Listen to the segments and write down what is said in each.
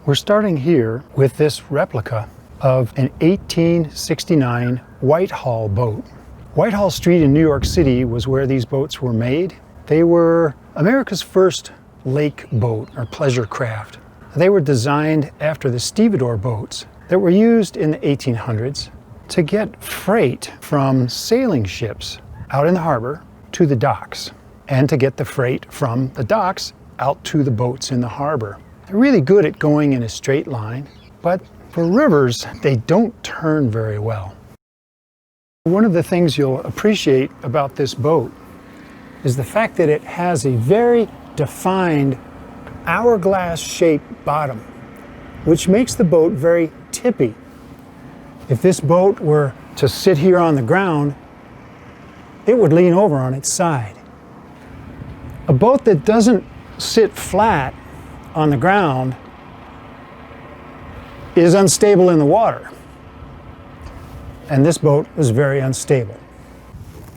We're starting here with this replica of an 1869 Whitehall boat. Whitehall Street in New York City was where these boats were made. They were America's first lake boat or pleasure craft. They were designed after the stevedore boats that were used in the 1800s to get freight from sailing ships out in the harbor to the docks, and to get the freight from the docks out to the boats in the harbor. They're really good at going in a straight line, but for rivers, they don't turn very well. One of the things you'll appreciate about this boat is the fact that it has a very defined hourglass-shaped bottom, which makes the boat very tippy. If this boat were to sit here on the ground, it would lean over on its side. A boat that doesn't sit flat on the ground is unstable in the water. And this boat is very unstable.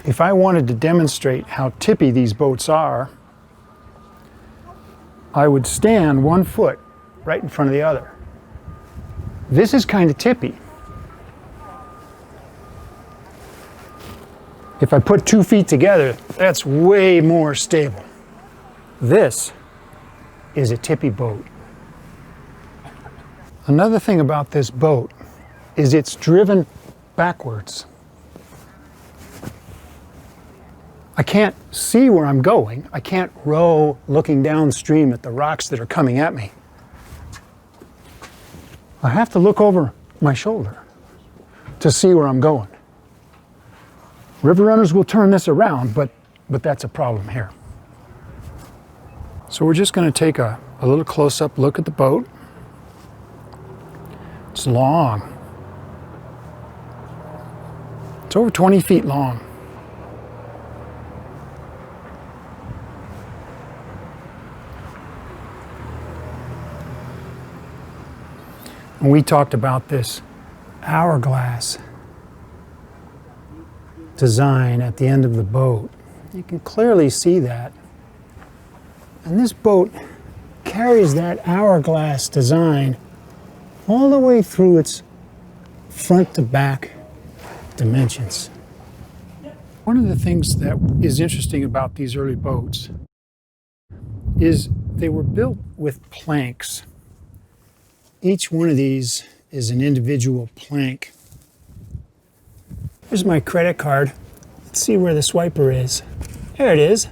If I wanted to demonstrate how tippy these boats are, I would stand one foot right in front of the other. This is kind of tippy. If I put 2 feet together, that's way more stable. This is a tippy boat. Another thing about this boat is it's driven backwards. I can't see where I'm going. I can't row looking downstream at the rocks that are coming at me. I have to look over my shoulder to see where I'm going. River runners will turn this around, but that's a problem here. So we're just going to take a little close-up look at the boat. It's long. It's over 20 feet long. And we talked about this hourglass design at the end of the boat. You can clearly see that. And this boat carries that hourglass design all the way through its front to back dimensions. One of the things that is interesting about these early boats is they were built with planks. Each one of these is an individual plank. Here's my credit card. Let's see where the swiper is. There it is.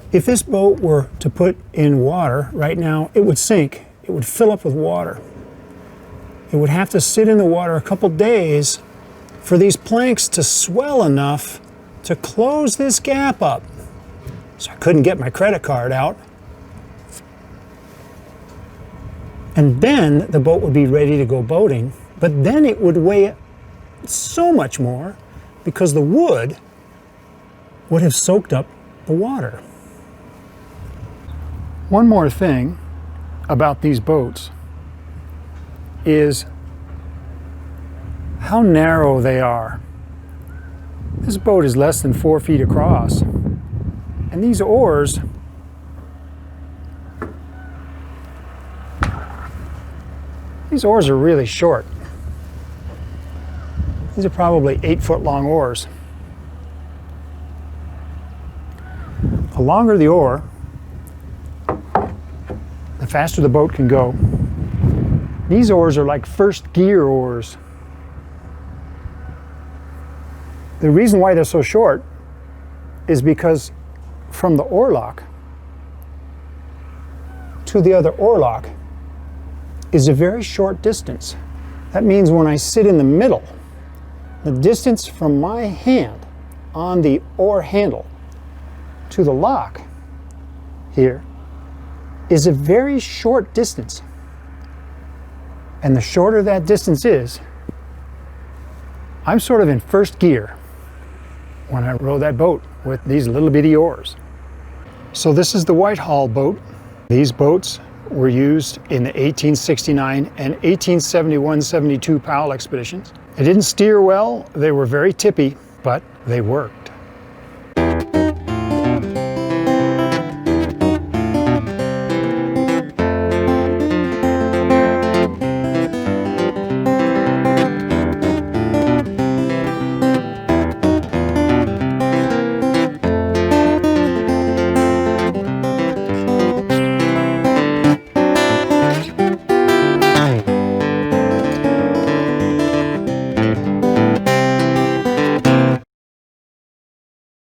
If this boat were to put in water right now, it would sink. It would fill up with water. It would have to sit in the water a couple days for these planks to swell enough to close this gap up. So I couldn't get my credit card out. And then the boat would be ready to go boating, but then it would weigh so much more because the wood would have soaked up the water. One more thing about these boats is how narrow they are. This boat is less than 4 feet across, and these oars are really short. These are probably 8-foot long oars. The longer the oar, the faster the boat can go. These oars are like first gear oars. The reason why they're so short is because from the oarlock to the other oarlock is a very short distance. That means when I sit in the middle, the distance from my hand on the oar handle to the lock here is a very short distance. And the shorter that distance is, I'm sort of in first gear when I row that boat with these little bitty oars. So this is the Whitehall boat. These boats were used in the 1869 and 1871-72 Powell expeditions. They didn't steer well, they were very tippy, but they worked.